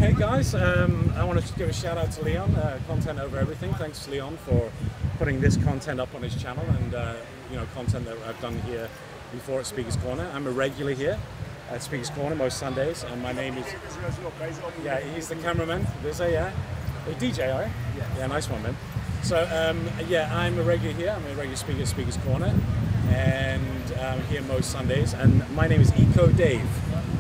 Okay guys, I want to give a shout out to Leon, content over everything. Thanks Leon for putting this content up on his channel and content that I've done here before at Speaker's Corner. I'm a regular here at Speaker's Corner most Sundays, and my name is... Yeah, he's the cameraman, Riza, yeah. A DJ, are you? Yeah, nice one, man. So, yeah, I'm a regular here. I'm a regular speaker at Speaker's Corner, and I'm here most Sundays. And my name is Eco Dave.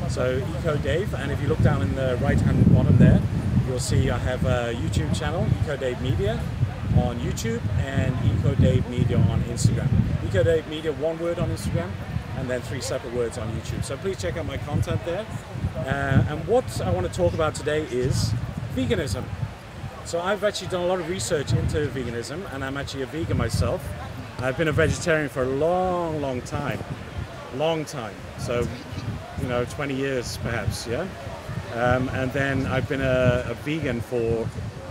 So, Eco Dave, and if you look down in the right-hand bottom there, you'll see I have a YouTube channel, Eco Dave Media, on YouTube, and Eco Dave Media on Instagram. Eco Dave Media, one word on Instagram, and then 3 separate words on YouTube. So please check out my content there. And what I want to talk about today is veganism. So I've actually done a lot of research into veganism, and I'm actually a vegan myself. I've been a vegetarian for a long time. So, 20 years perhaps, yeah? And then I've been a vegan for,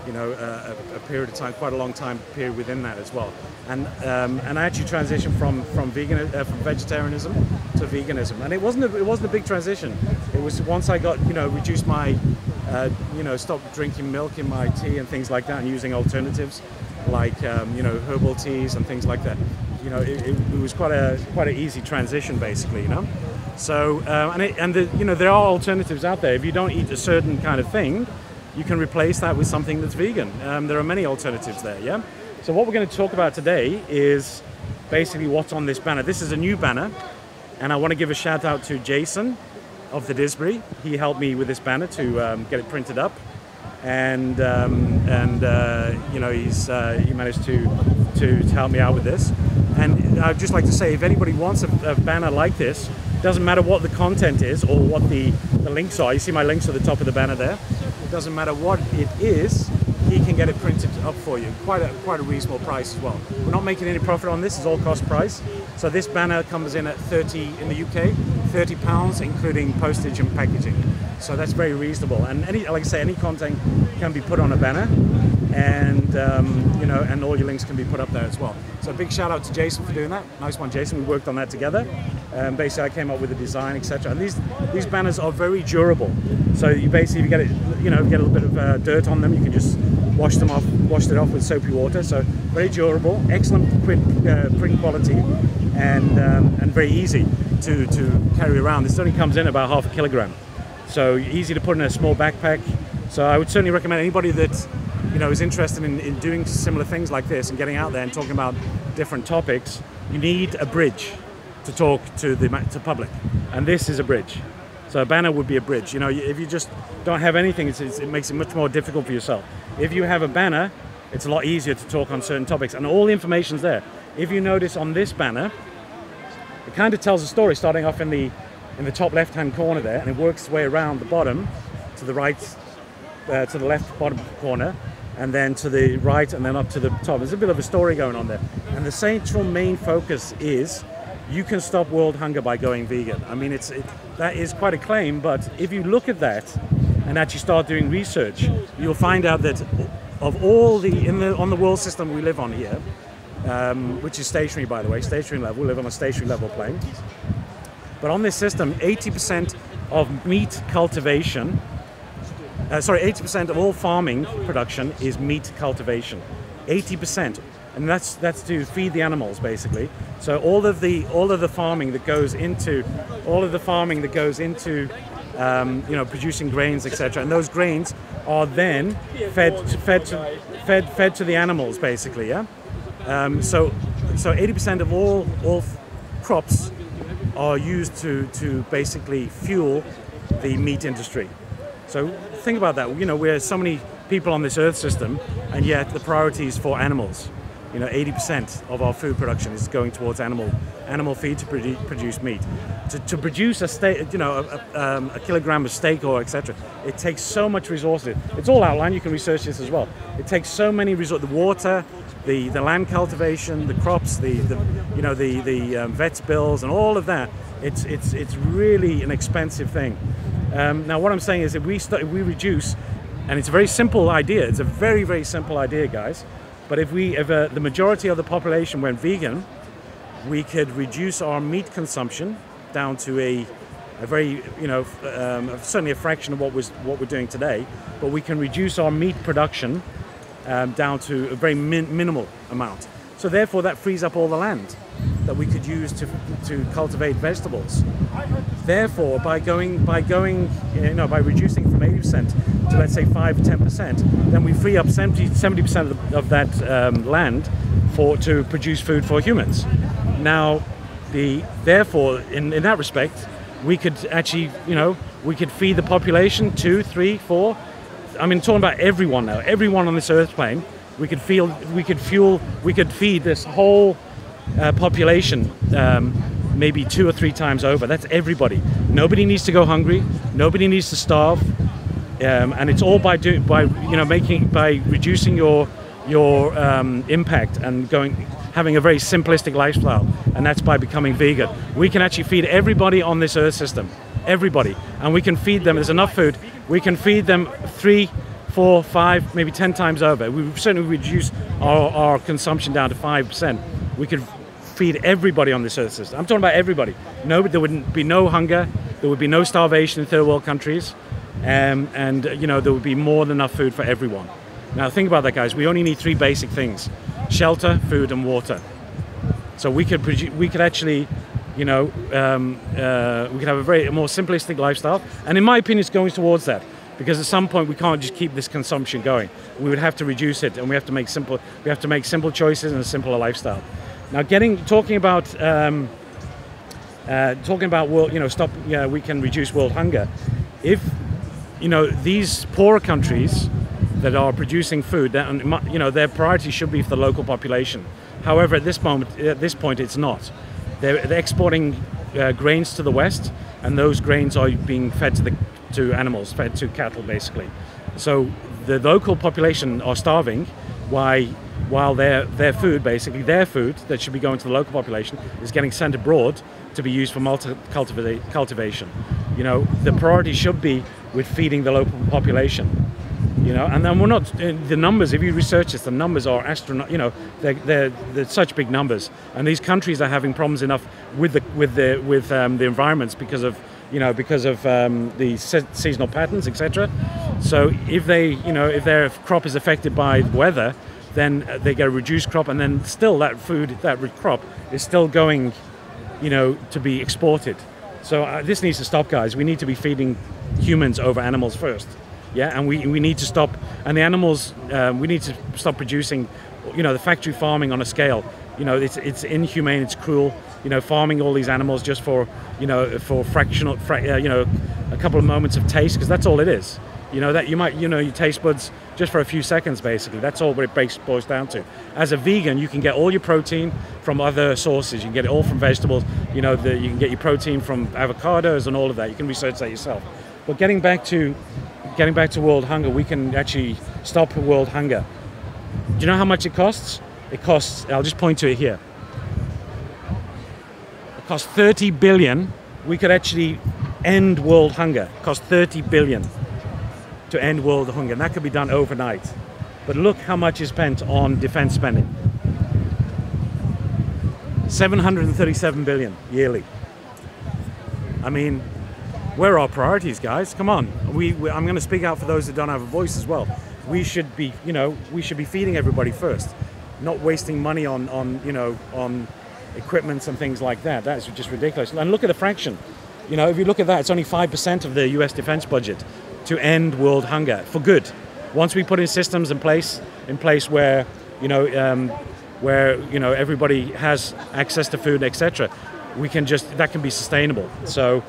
a period of time, quite a long time period within that as well. And I actually transitioned from vegetarianism to veganism, and it wasn't a big transition. It was once I got reduced my stopped drinking milk in my tea and things like that, and using alternatives like herbal teas and things like that. It was quite an easy transition basically, So there are alternatives out there. If you don't eat a certain kind of thing, you can replace that with something that's vegan. There are many alternatives there, yeah? So what we're going to talk about today is basically what's on this banner. This is a new banner, and I want to give a shout out to Jason of the Disbury. He helped me with this banner to get it printed up, and he managed to help me out with this. And I'd just like to say, if anybody wants a banner like this, doesn't matter what the content is or what the links are. You see my links at the top of the banner there. It doesn't matter what it is, he can get it printed up for you. Quite a reasonable price as well. We're not making any profit on this. It's all cost price. So this banner comes in at 30 in the UK, £30 including postage and packaging. So that's very reasonable. And like I say, any content can be put on a banner, and and all your links can be put up there as well. So a big shout out to Jason for doing that. Nice one, Jason. We worked on that together. Basically, I came up with the design, etc. And these banners are very durable. So you basically, if you get it, get a little bit of dirt on them, you can just wash it off with soapy water. So very durable, excellent print quality, and very easy to carry around. This only comes in about ½ kilogram. So easy to put in a small backpack. So I would certainly recommend anybody that is interested in doing similar things like this and getting out there and talking about different topics. You need a bridge to talk to the public, and this is a bridge. So a banner would be a bridge. If you just don't have anything, it makes it much more difficult for yourself. If you have a banner, it's a lot easier to talk on certain topics, and all the information's there. If you notice on this banner, it kind of tells a story, starting off in the top left-hand corner there, and it works its way around the bottom to the right, to the left bottom corner, and then to the right, and then up to the top. There's a bit of a story going on there. And the central main focus is you can stop world hunger by going vegan. I mean, that is quite a claim, but if you look at that and actually start doing research, you'll find out that of all on the world system we live on here, which is stationary, by the way, stationary level, we live on a stationary level plane. But on this system, 80% of meat cultivation, 80% of all farming production is meat cultivation. 80%, and that's to feed the animals basically. So all of the farming that goes into producing grains, etc. And those grains are then fed to the animals basically. Yeah. So 80% of all crops are used to basically fuel the meat industry. So think about that. We're so many people on this Earth system, and yet the priority is for animals. 80% of our food production is going towards animal feed to produce meat. To produce a steak, a kilogram of steak or etc. It takes so much resources. It's all outlined. You can research this as well. It takes so many resources: the water, the land cultivation, the crops, the vet's bills, and all of that. It's really an expensive thing. Now, what I'm saying is, if we reduce, and it's a very simple idea. It's a very, very simple idea, guys. But if the majority of the population went vegan, we could reduce our meat consumption down to a a very, certainly a fraction of what we're doing today, but we can reduce our meat production down to a very minimal amount. So therefore that frees up all the land that we could use to cultivate vegetables. Therefore, by by reducing from 80% to, let's say, 5-10%, then we free up 70% of that land to produce food for humans. Now, therefore, in that respect, we could actually, we could feed the population 2, 3, 4. I mean, talking about everyone now, everyone on this earth plane. We could feed this whole population maybe 2 or 3 times over. That's everybody. Nobody needs to go hungry. Nobody needs to starve. And it's all by reducing your impact and having a very simplistic lifestyle. And that's by becoming vegan. We can actually feed everybody on this earth system. Everybody. And we can feed them. There's enough food. We can feed them 3, 4, 5, maybe 10 times over. We certainly reduce our consumption down to 5%. We could feed everybody on this earth system. I'm talking about everybody. There would be no hunger. There would be no starvation in third world countries. And there would be more than enough food for everyone. Now think about that, guys. We only need 3 basic things: shelter, food, and water. So we could actually, we could have a more simplistic lifestyle. And in my opinion, it's going towards that. Because at some point we can't just keep this consumption going. We would have to reduce it, and we have to make simple choices and a simpler lifestyle. Now, talking about world, we can reduce world hunger. If these poorer countries that are producing food, their priority should be for the local population. However, at this point, it's not. They're exporting grains to the West, and those grains are being fed to animals, fed to cattle, basically. So the local population are starving, while their food, basically their food that should be going to the local population, is getting sent abroad to be used for cultivation. The priority should be with feeding the local population. And then we're not the numbers. If you research this, the numbers are astronomical. They're such big numbers, and these countries are having problems enough with the environments because of the seasonal patterns, etc. So if their crop is affected by weather, then they get a reduced crop, and then still that crop is still going, to be exported. So this needs to stop, guys. We need to be feeding humans over animals first. Yeah, and we need to stop, and the animals, we need to stop producing, the factory farming on a scale. It's inhumane, it's cruel, farming all these animals just for, for fractional, a couple of moments of taste, because that's all it is. That you might, your taste buds just for a few seconds, basically. That's all what it boils down to. As a vegan, you can get all your protein from other sources. You can get it all from vegetables. You can get your protein from avocados and all of that. You can research that yourself. But getting back to world hunger, we can actually stop world hunger. Do you know how much it costs? It costs, I'll just point to it here. It costs 30 billion. We could actually end world hunger. It costs 30 billion to end world hunger, and that could be done overnight. But look how much is spent on defense spending. 737 billion yearly. I mean, where are our priorities, guys? Come on. I'm going to speak out for those that don't have a voice as well. We should be feeding everybody first, not wasting money on equipment and things like that. That's just ridiculous. And look at the fraction. If you look at that, it's only 5% of the US defense budget to end world hunger for good. Once we put in systems in place where everybody has access to food, etc., that can be sustainable. So,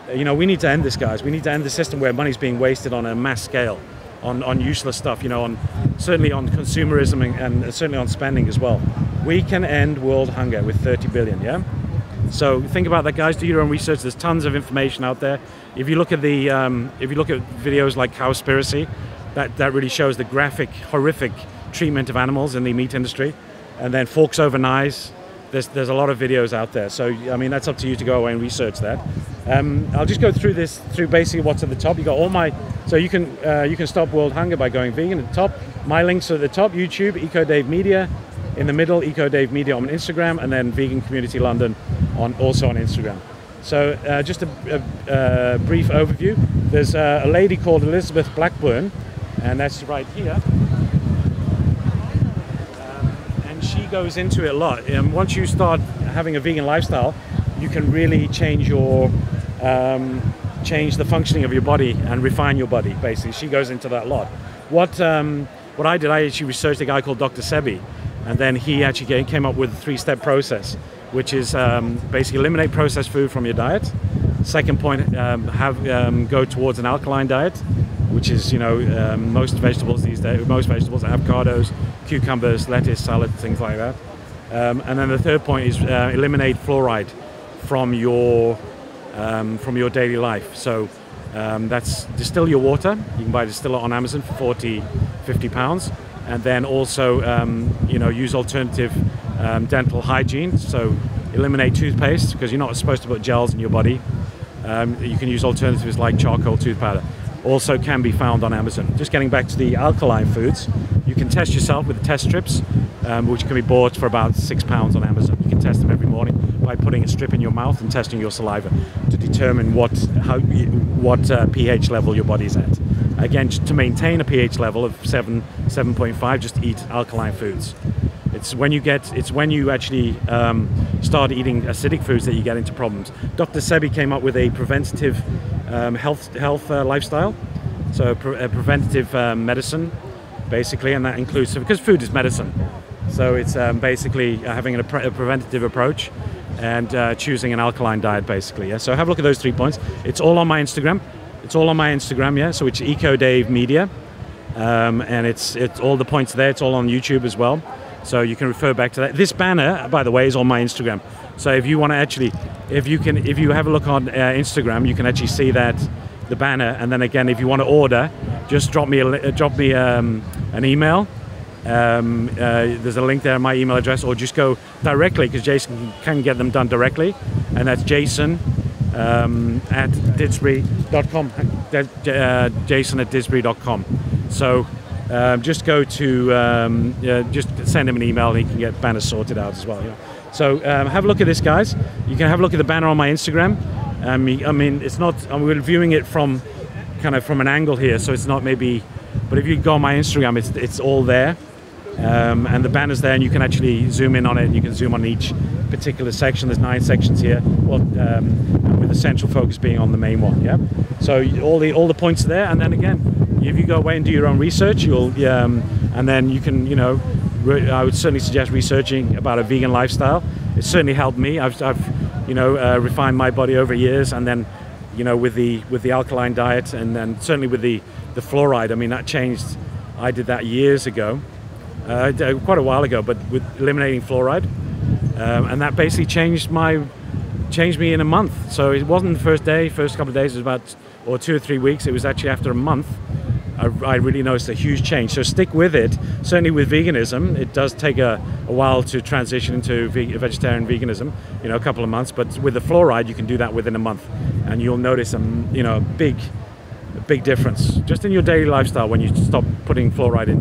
we need to end this, guys. We need to end the system where money's being wasted on a mass scale, on useless stuff. Certainly on consumerism and certainly on spending as well. We can end world hunger with 30 billion. Yeah. So think about that, guys. Do your own research. There's tons of information out there. If you look at videos like Cowspiracy, that really shows the graphic, horrific treatment of animals in the meat industry. And then Forks Over Knives. There's a lot of videos out there. So I mean, that's up to you to go away and research that. I'll just go through basically what's at the top. You got all my, so you can stop world hunger by going vegan at the top. My links are at the top: YouTube, EcoDave Media. In the middle, EcoDave Media on Instagram, and then Vegan Community London also on Instagram. So just a brief overview. There's a lady called Elizabeth Blackburn, and that's right here. And she goes into it a lot. And once you start having a vegan lifestyle, you can really change your change the functioning of your body and refine your body. Basically, she goes into that a lot. What I did, I actually researched a guy called Dr. Sebi, and then he actually came up with a 3-step process, which is basically eliminate processed food from your diet. Second point, go towards an alkaline diet, which is most vegetables these days. Most vegetables, avocados, cucumbers, lettuce, salad, things like that. And then the third point is eliminate fluoride from your daily life. So that's distill your water. You can buy a distiller on Amazon for £40–50, and then also use alternative dental hygiene. So eliminate toothpaste, because you're not supposed to put gels in your body. You can use alternatives like charcoal tooth powder. Also can be found on Amazon. Just getting back to the alkaline foods, you can test yourself with the test strips, which can be bought for about £6 on Amazon. You can test them every morning by putting a strip in your mouth and testing your saliva to determine what pH level your body's at. Again, to maintain a pH level of 7.5, just eat alkaline foods. It's when you actually start eating acidic foods that you get into problems. Dr. Sebi came up with a preventative health lifestyle, so a preventative medicine, basically, and that includes, because food is medicine, so it's basically having a preventative approach and choosing an alkaline diet, basically. Yeah. So have a look at those 3 points. It's all on my Instagram. Yeah. So it's EcoDave Media, and it's all the points there. It's all on YouTube as well. So you can refer back to that. This banner, by the way, is on my Instagram. So if you want to actually, if you have a look on Instagram, you can actually see that, the banner. And then again, if you want to order, just drop me an email. There's a link there, my email address, or just go directly, because Jason can get them done directly, and that's Jason at didsbury.com. Jason at didsbury.com. So. Just go to, just send him an email and he can get banners sorted out as well. Yeah. So have a look at this, guys. You can have a look at the banner on my Instagram. I mean, it's not, we're viewing it from an angle here, so it's not maybe, but if you go on my Instagram, it's all there. And the banner's there, and you can actually zoom in on it, and you can zoom on each particular section. There's 9 sections here, with the central focus being on the main one. Yeah. So all the points are there, and then again, if you go away and do your own research, and then you can, I would certainly suggest researching about a vegan lifestyle. It's certainly helped me. I've refined my body over years, and then, with the alkaline diet, and then certainly with the fluoride. I mean, that changed. I did that years ago, quite a while ago, but with eliminating fluoride, and that basically changed me in a month. So it wasn't the first couple of days. It was about 2 or 3 weeks. It was actually after a month. I really noticed a huge change. So stick with it. Certainly with veganism, it does take a while to transition into vegetarian veganism, a couple of months. But with the fluoride, you can do that within a month, and you'll notice a big difference just in your daily lifestyle when you stop putting fluoride in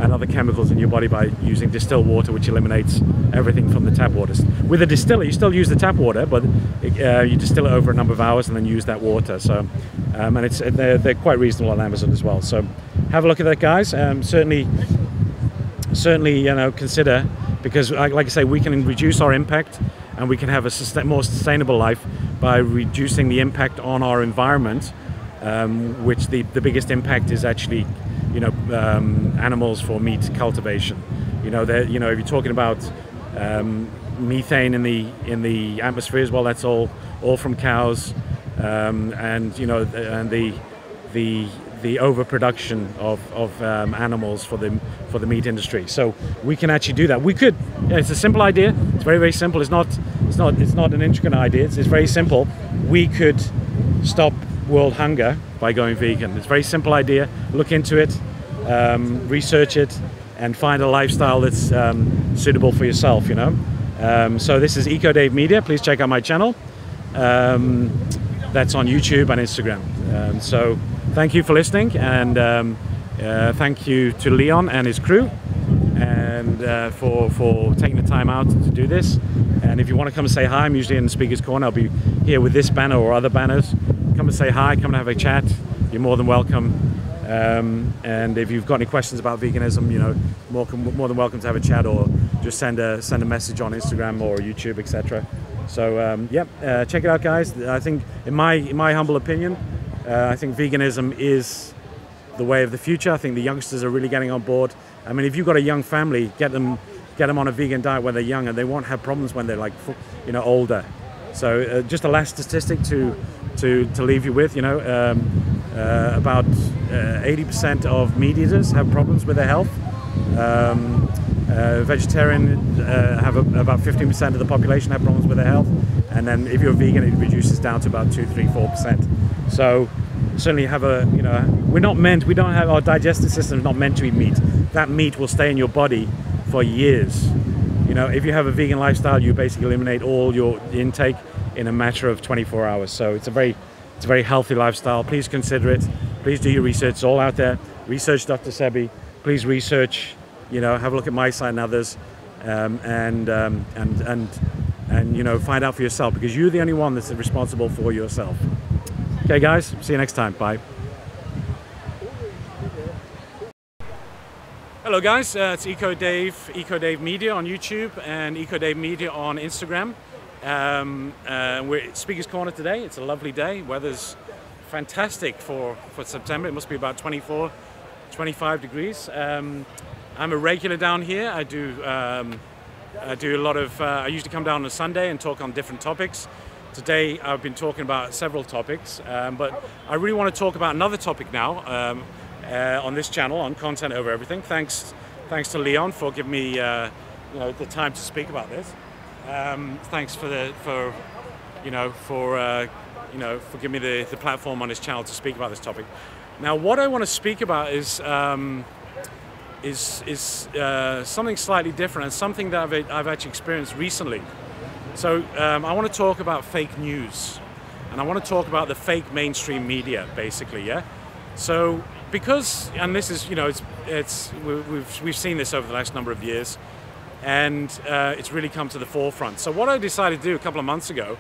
and other chemicals in your body by using distilled water, which eliminates everything from the tap water. With a distiller, you still use the tap water, but you distill it over a number of hours and then use that water. So, and they're quite reasonable on Amazon as well. So have a look at that, guys. Certainly, consider, because like I say, we can reduce our impact, and we can have a more sustainable life by reducing the impact on our environment, which the biggest impact is actually, animals for meat cultivation. If you're talking about methane in the atmosphere as well, that's all from cows, and the overproduction of animals for the meat industry. So we can actually do that. We could. It's a simple idea. It's very, very simple. It's not an intricate idea. It's very simple. We could stop world hunger by going vegan. It's a very simple idea. Look into it, research it, and find a lifestyle that's suitable for yourself. So this is EcoDave Media. Please check out my channel. That's on YouTube and Instagram. So thank you for listening, and thank you to Leon and his crew, and for taking the time out to do this. And And if you want to come and say hi, I'm usually in the speaker's corner. I'll be here with this banner or other banners. Come and say hi, come and have a chat. You're more than welcome. And if you've got any questions about veganism, you know, more than welcome to have a chat, or just send a message on Instagram or YouTube, etc. So check it out, guys. I think, in my humble opinion, I think veganism is the way of the future. I think the youngsters are really getting on board. I mean, if you've got a young family, get them on a vegan diet when they're young, and they won't have problems when they're like, you know, older. So just a last statistic to leave you with, you know, about 80% of meat eaters have problems with their health. Vegetarian have about 15% of the population have problems with their health, and then if you're vegan, it reduces down to about 2, 3, 4%. So certainly have a, you know, our digestive system is not meant to eat meat. That meat will stay in your body for years. You know, if you have a vegan lifestyle, you basically eliminate all your intake in a matter of 24 hours. So it's a very healthy lifestyle. Please consider it. Please do your research. It's all out there. Research Dr. Sebi. Please research. You know, have a look at my site and others, and you know, find out for yourself, because you're the only one that's responsible for yourself. Okay, guys. See you next time. Bye. Hello, guys. It's EcoDave Media on YouTube and EcoDave Media on Instagram. We're at Speaker's Corner today. It's a lovely day. Weather's fantastic for September. It must be about 24, 25 degrees. I'm a regular down here. I do a lot of, I usually come down on a Sunday and talk on different topics. Today I've been talking about several topics, but I really want to talk about another topic now on this channel, on Content Over Everything. Thanks to Leon for giving me you know, the time to speak about this. Thanks for giving me the platform on his channel to speak about this topic. Now, what I want to speak about is something slightly different, and something that I've actually experienced recently. So I want to talk about fake news, and I want to talk about the fake mainstream media, basically. Yeah. So because, and this is, you know, we've seen this over the last number of years, and it's really come to the forefront. So what I decided to do a couple of months ago,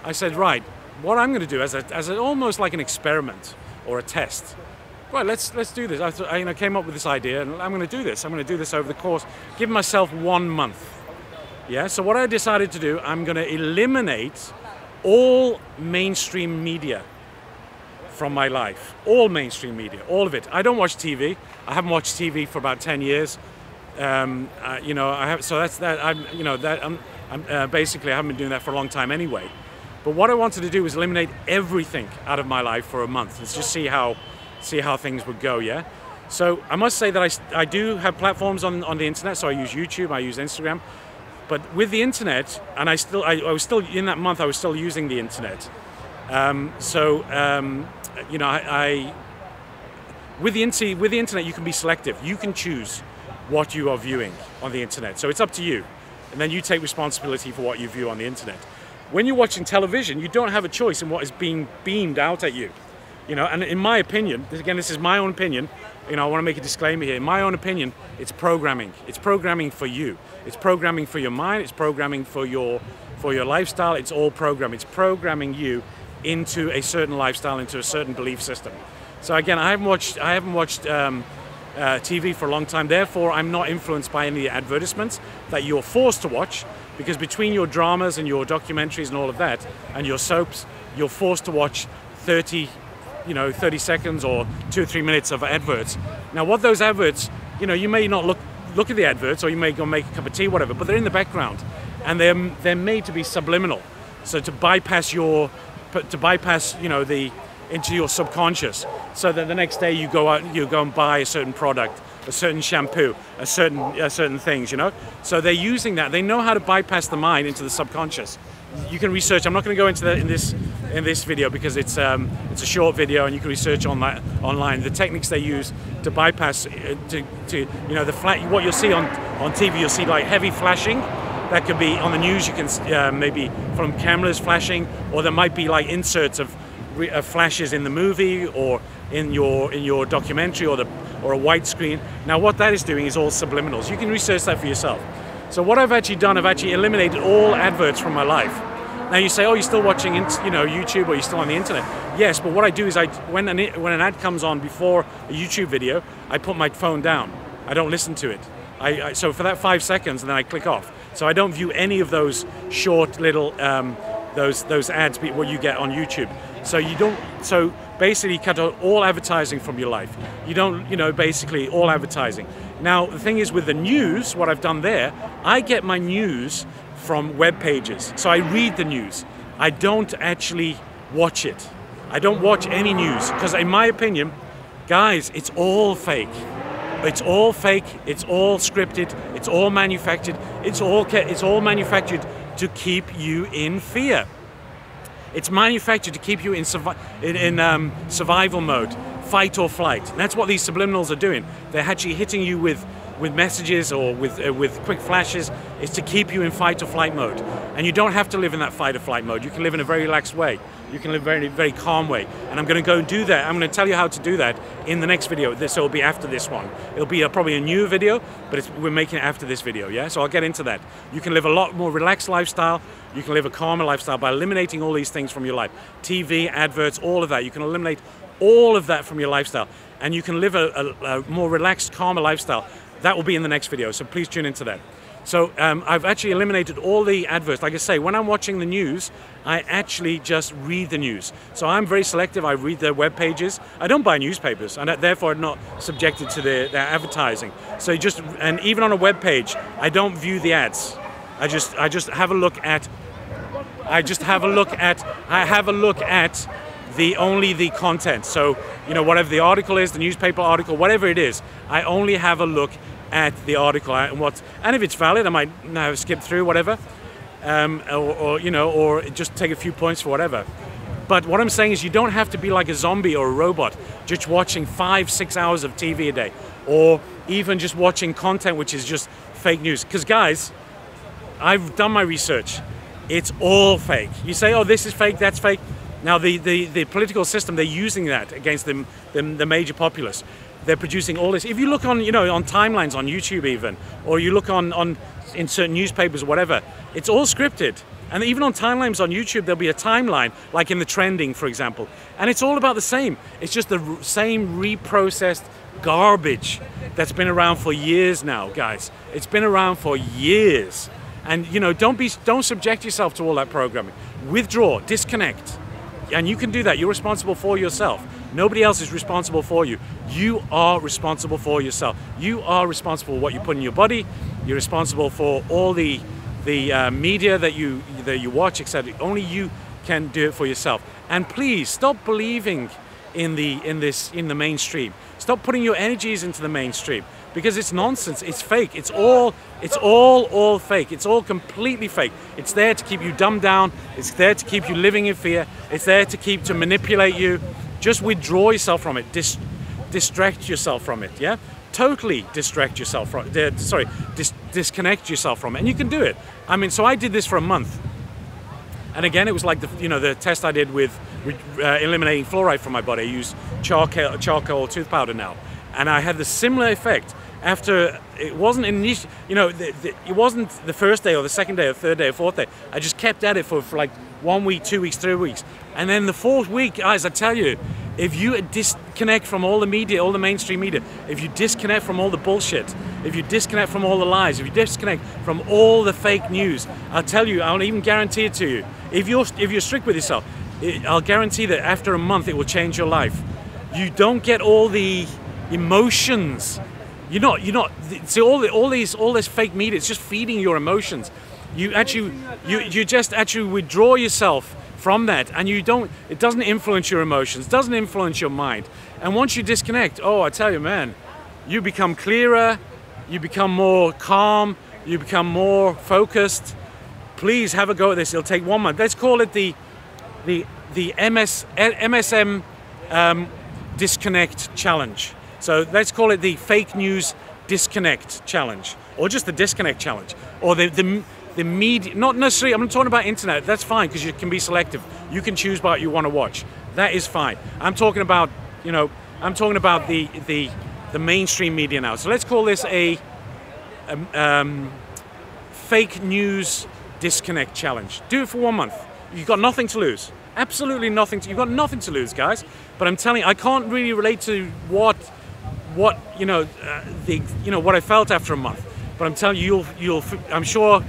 I said, right, what I'm going to do as almost like an experiment or a test. Right, let's do this. I came up with this idea, and I'm going to do this. I'm going to do this over the course, give myself 1 month. Yeah. So what I decided to do, I'm going to eliminate all mainstream media from my life. All mainstream media, all of it. I don't watch TV. I haven't watched TV for about 10 years. You know, I have. So that's that. I'm basically, I haven't been doing that for a long time anyway. But what I wanted to do was eliminate everything out of my life for a month and just see how things would go. Yeah. So I must say that I do have platforms on the internet. So I use YouTube, I use Instagram. But with the internet, and I was still in that month, I was still using the internet. You know, with the internet, you can be selective. You can choose what you are viewing on the internet. So it's up to you. And then you take responsibility for what you view on the internet. When you're watching television, you don't have a choice in what is being beamed out at you. You know, and in my opinion, again, this is my own opinion, you know, I want to make a disclaimer here. In my own opinion, it's programming. It's programming for you. It's programming for your mind. It's programming for your lifestyle. It's all programming. It's programming you into a certain lifestyle, into a certain belief system. So again, I haven't watched TV for a long time. Therefore, I'm not influenced by any advertisements that you're forced to watch, because between your dramas and your documentaries and all of that, and your soaps, you're forced to watch 30 seconds or 2 or 3 minutes of adverts. Now, what those adverts, you know, you may not look at the adverts, or you may go make a cup of tea, whatever, but they're in the background, and they're made to be subliminal. So to bypass you know, into your subconscious, so that the next day you go out, you go and buy a certain product, a certain shampoo, certain things, you know. So they're using that. They know how to bypass the mind into the subconscious. You can research. I'm not going to go into that in this video, because it's a short video, and you can research on that online. The techniques they use to bypass to you know, what you'll see on TV, you'll see like heavy flashing. That could be on the news. You can maybe from cameras flashing, or there might be like inserts of flashes in the movie or in your documentary, or a white screen. Now, what that is doing is all subliminals. You can research that for yourself. So what I've actually done, I've actually eliminated all adverts from my life. Now you say, oh, you're still watching, YouTube, or you're still on the internet. Yes, but what I do is when an ad comes on before a YouTube video, I put my phone down. I don't listen to it. So for that 5 seconds, and then I click off. So I don't view any of those short little those ads what you get on YouTube. So you don't. So basically, cut out all advertising from your life. You don't. Basically all advertising. Now the thing is with the news, what I've done there, I get my news from web pages. So I read the news. I don't actually watch it. I don't watch any news because, in my opinion, guys, it's all fake. It's all fake. It's all scripted. It's all manufactured. It's all manufactured to keep you in fear. It's manufactured to keep you in survival mode, fight or flight. And that's what these subliminals are doing. They're actually hitting you with messages or with quick flashes. Is to keep you in fight or flight mode. And you don't have to live in that fight or flight mode. You can live in a very relaxed way. You can live very, very calm way. And I'm going to go and do that. I'm going to tell you how to do that in the next video. This will be after this one. It'll be probably a new video, but we're making it after this video, yeah? So I'll get into that. You can live a lot more relaxed lifestyle. You can live a calmer lifestyle by eliminating all these things from your life. TV, adverts, all of that. You can eliminate all of that from your lifestyle. And you can live a more relaxed, calmer lifestyle. That will be in the next video, so please tune into that. So I've actually eliminated all the adverts. Like I say, when I'm watching the news, I actually just read the news. So I'm very selective. I read their web pages. I don't buy newspapers, and therefore I'm not subjected to their advertising. So and even on a web page, I don't view the ads. I just have a look at. I have a look at only the content. So whatever the article is, the newspaper article, whatever it is, I only have a look at the article and if it's valid, I might now skip through whatever, or just take a few points for whatever. But what I'm saying is, you don't have to be like a zombie or a robot, just watching 5-6 hours of TV a day, or even just watching content which is just fake news. Because guys, I've done my research. It's all fake. You say, oh, this is fake, that's fake. Now the political system, they're using that against the major populace. They're producing all this. If you look on, on timelines on YouTube even, or you look in certain newspapers or whatever, it's all scripted. And even on timelines on YouTube, there'll be a timeline, like in the trending, for example. And it's all about the same. It's just the same reprocessed garbage that's been around for years now, guys. It's been around for years. And don't subject yourself to all that programming. Withdraw, disconnect. And you can do that. You're responsible for yourself. Nobody else is responsible for you. You are responsible for yourself. You are responsible for what you put in your body. You're responsible for all the media that you watch, etc. Only you can do it for yourself. And please stop believing in the mainstream. Stop putting your energies into the mainstream, because it's nonsense. It's fake. It's all fake. It's all completely fake. It's there to keep you dumbed down. It's there to keep you living in fear. It's there to manipulate you. Just withdraw yourself from it. Distract yourself from it. Yeah, totally distract yourself from. Disconnect yourself from it, and you can do it. I mean, so I did this for a month, and again, it was like the test I did with eliminating fluoride from my body. I use charcoal tooth powder now, and I had the similar effect. After it wasn't it wasn't the first day or the second day or third day or fourth day. I just kept at it for like 1 week, 2 weeks, 3 weeks, and then the fourth week, guys, I tell you, if you disconnect from all the media, all the mainstream media, if you disconnect from all the bullshit, if you disconnect from all the lies, if you disconnect from all the fake news, I'll tell you, I'll even guarantee it to you. If you're strict with yourself, I'll guarantee that after a month it will change your life. You don't get all the emotions. You're not. See, all this fake media, it's just feeding your emotions. You just actually withdraw yourself from that, and it doesn't influence your emotions, doesn't influence your mind. And once you disconnect, oh, I tell you, man, you become clearer, you become more calm, you become more focused. Please have a go at this. It'll take 1 month. Let's call it the MSM disconnect challenge. So let's call it the fake news disconnect challenge, or just the disconnect challenge, or the media. Not necessarily, I'm not talking about internet. That's fine, because you can be selective. You can choose what you want to watch. That is fine. I'm talking about, the mainstream media now. So let's call this fake news disconnect challenge. Do it for 1 month. You've got nothing to lose. Absolutely nothing. You've got nothing to lose, guys. But I'm telling you, I can't really relate to what what I felt after a month. But I'm telling you, I'm sure,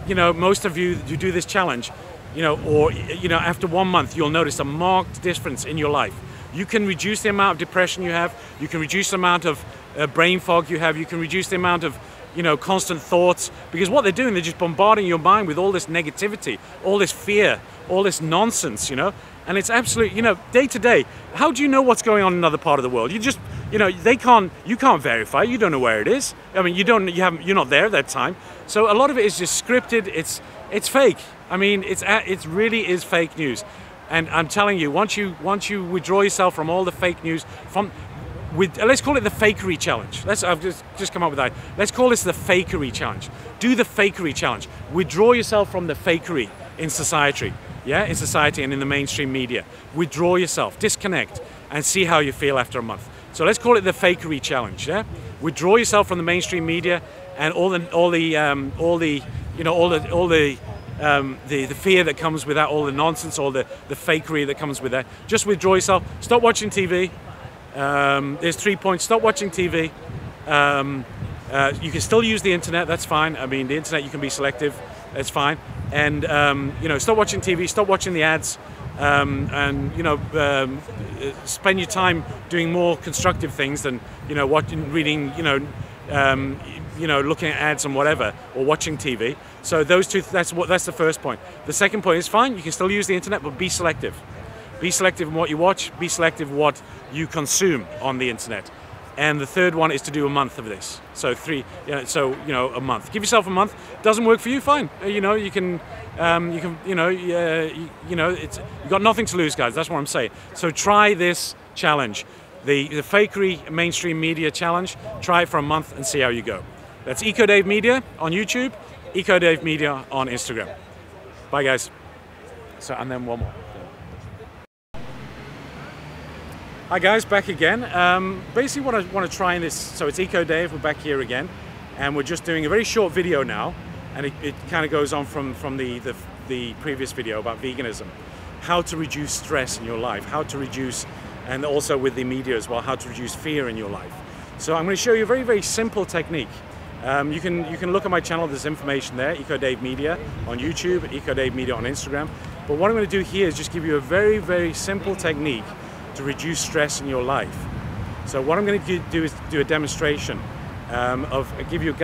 most of you do this challenge, after 1 month, you'll notice a marked difference in your life. You can reduce the amount of depression you have. You can reduce the amount of brain fog you have. You can reduce the amount of, constant thoughts, because what they're doing, they're just bombarding your mind with all this negativity, all this fear, all this nonsense, and it's absolute, day to day. How do you know what's going on in another part of the world? You just, you can't verify. You don't know where it is. I mean, you're not there at that time. So a lot of it is just scripted. It's fake. I mean, it really is fake news. And I'm telling you, once you withdraw yourself from all the fake news, let's call it the fakery challenge. I've just come up with that. Let's call this the fakery challenge. Do the fakery challenge. Withdraw yourself from the fakery in society. Yeah, in society and in the mainstream media. Withdraw yourself, disconnect, and see how you feel after a month. So let's call it the fakery challenge. Yeah, withdraw yourself from the mainstream media and all the fear that comes with that, all the nonsense, all the fakery that comes with that. Just withdraw yourself. Stop watching TV. There's 3 points. Stop watching TV. You can still use the internet. That's fine. I mean, the internet, you can be selective. That's fine. And stop watching TV. Stop watching the ads. Spend your time doing more constructive things than reading, looking at ads and whatever, or watching TV. So those two. That's the first point. The second point is fine. You can still use the internet, but be selective. Be selective in what you watch. Be selective what you consume on the internet. And the third one is to do a month of this. So a month. Give yourself a month. Doesn't work for you, fine. You've got nothing to lose, guys. That's what I'm saying. So try this challenge, the fakery mainstream media challenge. Try it for a month and see how you go. That's EcoDave Media on YouTube, EcoDave Media on Instagram. Bye, guys. So, and then one more. Hi guys, back again. Basically what I want to try in this, so it's EcoDave, we're back here again, and we're just doing a very short video now, and it kind of goes on from the previous video about veganism. How to reduce stress in your life, how to reduce, and also with the media as well, how to reduce fear in your life. So I'm going to show you a very, very simple technique. You can look at my channel, there's information there, EcoDave Media on YouTube, EcoDave Media on Instagram. But what I'm going to do here is just give you a very, very simple technique to reduce stress in your life. So what I'm going to do is do a demonstration give you a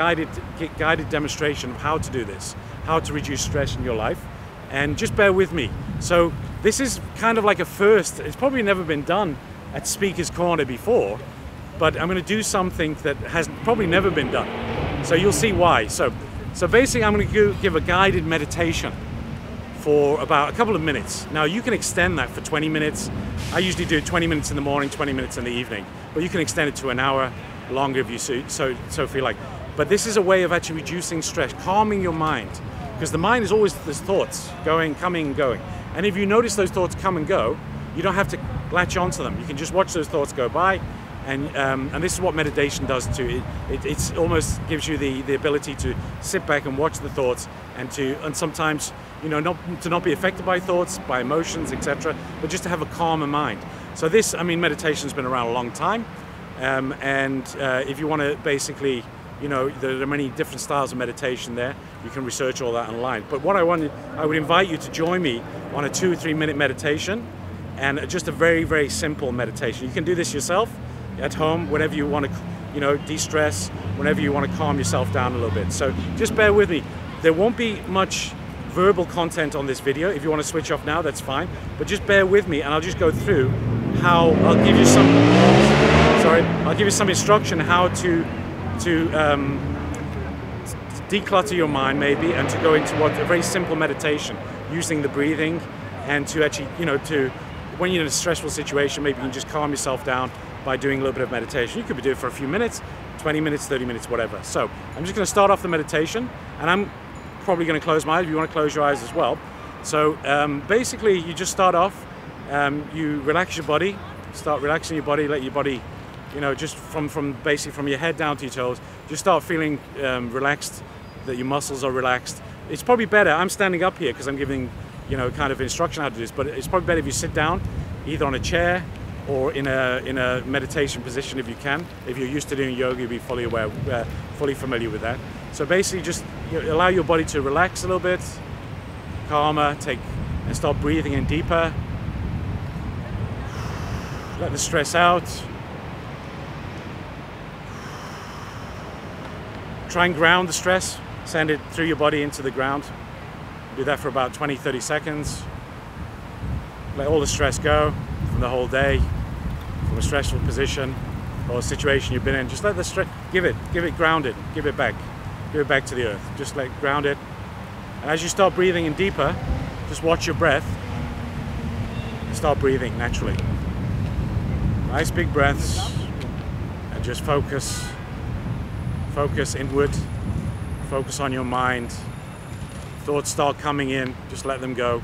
guided demonstration of how to do this, how to reduce stress in your life, and just bear with me. So this is kind of like a first. It's probably never been done at Speaker's Corner before, but I'm going to do something that has probably never been done. So you'll see why. So basically I'm going to give a guided meditation for about a couple of minutes. Now you can extend that for 20 minutes. I usually do 20 minutes in the morning, 20 minutes in the evening, but you can extend it to an hour longer if you so feel like. But this is a way of actually reducing stress, calming your mind, because the mind is always there's thoughts coming and going. And if you notice those thoughts come and go, you don't have to latch onto them. You can just watch those thoughts go by. And this is what meditation does too. It almost gives you the ability to sit back and watch the thoughts, and sometimes not be affected by thoughts, by emotions, etc., but just to have a calmer mind. So this, meditation's been around a long time, and if you want to basically, there are many different styles of meditation there. You can research all that online. But what I would invite you to join me on a 2 or 3 minute meditation, and just a very, very simple meditation. You can do this yourself at home whenever you want to, de-stress, whenever you want to calm yourself down a little bit. So just bear with me. There won't be much verbal content on this video. If you want to switch off now, that's fine. But just bear with me, and I'll just go through how I'll give you some instruction how to declutter your mind maybe, and to go into a very simple meditation using the breathing, and to actually, when you're in a stressful situation, maybe you can just calm yourself down by doing a little bit of meditation. You could be doing it for a few minutes, 20 minutes, 30 minutes, whatever. So I'm just going to start off the meditation, and I'm probably going to close my eyes. If you want to close your eyes as well. So basically you just start off, you relax your body, start relaxing your body, let your body, just from basically from your head down to your toes, just start feeling relaxed, that your muscles are relaxed. It's probably better, I'm standing up here because I'm giving, you know, kind of instruction how to do this, but it's probably better if you sit down, either on a chair or in a meditation position if you can. If you're used to doing yoga, you'll be fully aware, fully familiar with that. So basically just allow your body to relax a little bit, calmer, and start breathing in deeper. Let the stress out. Try and ground the stress, send it through your body into the ground. Do that for about 20-30 seconds. Let all the stress go from the whole day, from a stressful position or a situation you've been in. Just let the stress, give it grounded, give it back to the earth. Just ground it. And as you start breathing in deeper, just watch your breath and start breathing naturally. Nice big breaths, and just focus inward, focus on your mind. Thoughts start coming in, just let them go.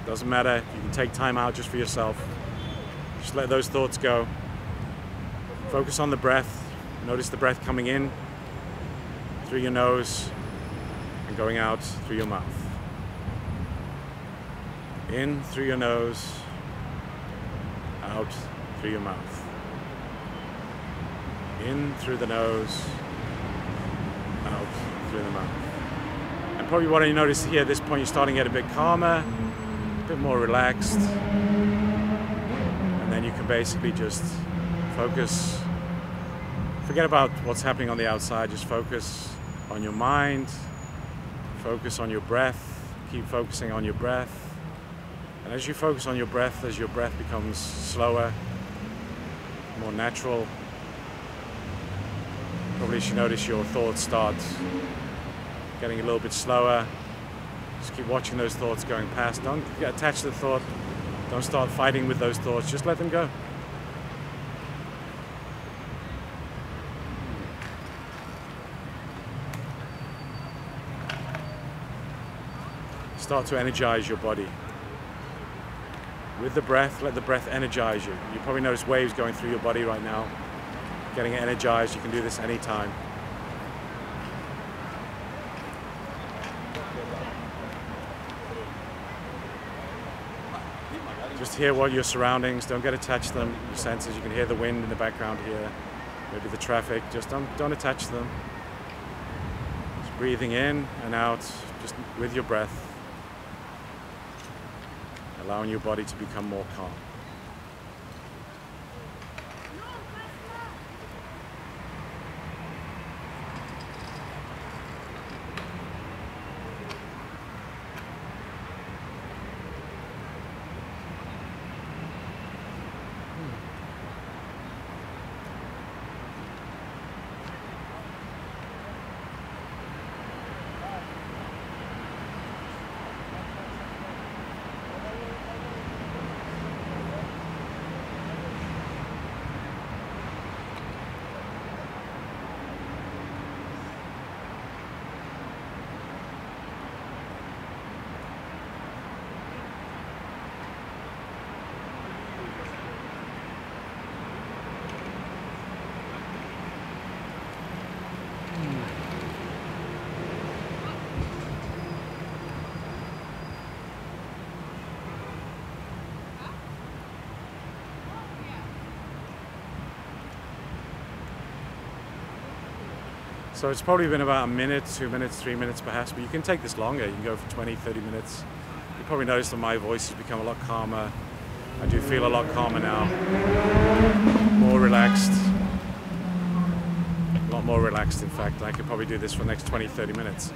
Doesn't matter, you can take time out just for yourself. Just let those thoughts go. Focus on the breath. Notice the breath coming in through your nose and going out through your mouth. In through your nose, out through your mouth. In through the nose, out through the mouth. And probably what you notice here at this point, you're starting to get a bit calmer, a bit more relaxed. And then you can basically just focus. Forget about what's happening on the outside, just focus on your mind, focus on your breath, keep focusing on your breath. And as you focus on your breath, as your breath becomes slower, more natural, probably you should notice your thoughts start getting a little bit slower. Just keep watching those thoughts going past. Don't get attached to the thought. Don't start fighting with those thoughts. Just let them go. Start to energize your body. With the breath, let the breath energize you. You probably notice waves going through your body right now. Getting energized, you can do this anytime. Just hear what your surroundings, don't get attached to them, your senses. You can hear the wind in the background here, maybe the traffic, just don't attach to them. Just breathing in and out, just with your breath. Allowing your body to become more calm. So it's probably been about a minute, 2 minutes, 3 minutes perhaps, but you can take this longer. You can go for 20, 30 minutes. You probably notice that my voice has become a lot calmer. I do feel a lot calmer now. More relaxed. A lot more relaxed, in fact. I could probably do this for the next 20, 30 minutes.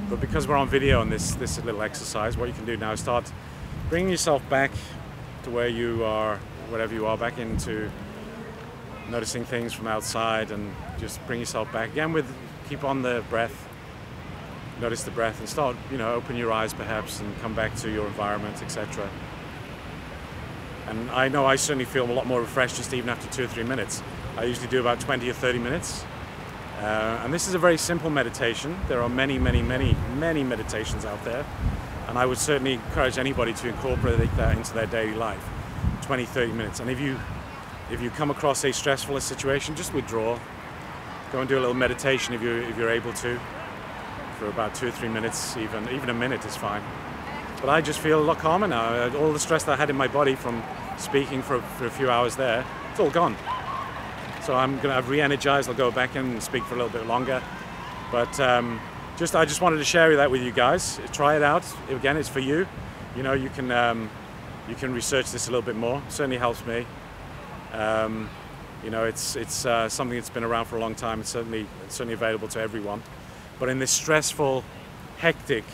But because we're on video on this little exercise, what you can do now is start bringing yourself back to where you are, wherever you are, back into noticing things from outside, and just bring yourself back again with, keep on the breath, notice the breath, and start, open your eyes perhaps and come back to your environment, etc. And I know I certainly feel a lot more refreshed just even after 2 or 3 minutes. I usually do about 20 or 30 minutes. And this is a very simple meditation. There are many, many, many, many meditations out there. And I would certainly encourage anybody to incorporate that into their daily life. 20, 30 minutes. And if you come across a stressful situation, just withdraw. Go and do a little meditation if you're able to, for about 2 or 3 minutes, even a minute is fine. But I just feel a lot calmer now. All the stress that I had in my body from speaking for a few hours there, it's all gone. So I've re-energized. I'll go back in and speak for a little bit longer. But I just wanted to share that with you guys. Try it out. Again, it's for you. You know, you can research this a little bit more. It certainly helps me. You know, it's something that's been around for a long time. It's certainly available to everyone. But in this stressful, hectic,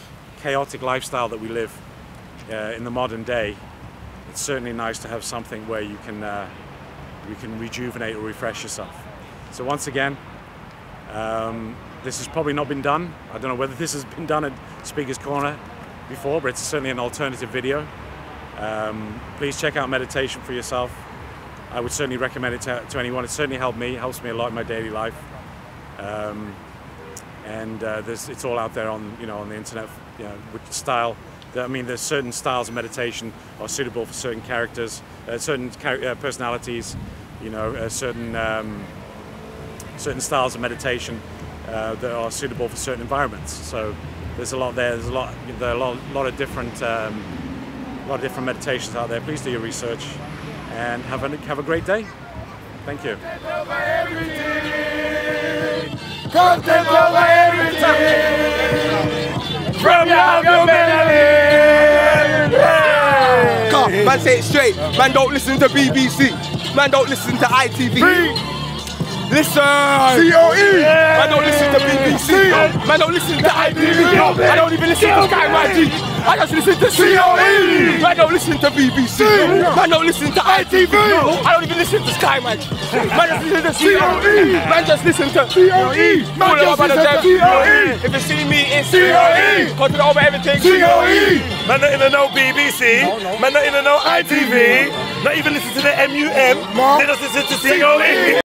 chaotic lifestyle that we live in the modern day, it's certainly nice to have something where you can rejuvenate or refresh yourself. So once again, this has probably not been done. I don't know whether this has been done at Speaker's Corner before, but it's certainly an alternative video. Please check out meditation for yourself. I would certainly recommend it to anyone. It certainly helped me, helps me a lot in my daily life. It's all out there on the internet. You know, which style. I mean, there's certain styles of meditation are suitable for certain characters, certain personalities. You know, certain styles of meditation that are suitable for certain environments. So there's a lot there. There are a lot of different meditations out there. Please do your research and have a great day. Thank you. Content over everything. From your melody. Come, man, say it straight. Man, don't listen to BBC. Man, don't listen to ITV. Listen. COE. Man, don't listen to BBC. Man, don't listen to ITV. I don't even listen to Sky YG. I just listen to COE. Man, don't listen to BBC. Man, don't listen to ITV. I don't even listen to Sky YG. Man, just listen to COE. Man, just listen to COE. Man, just listen to COE. If you see me, it's COE. Content over everything. COE. Man, not even know BBC. Man, not even know ITV. Not even listen to the MUM. They just listen to COE.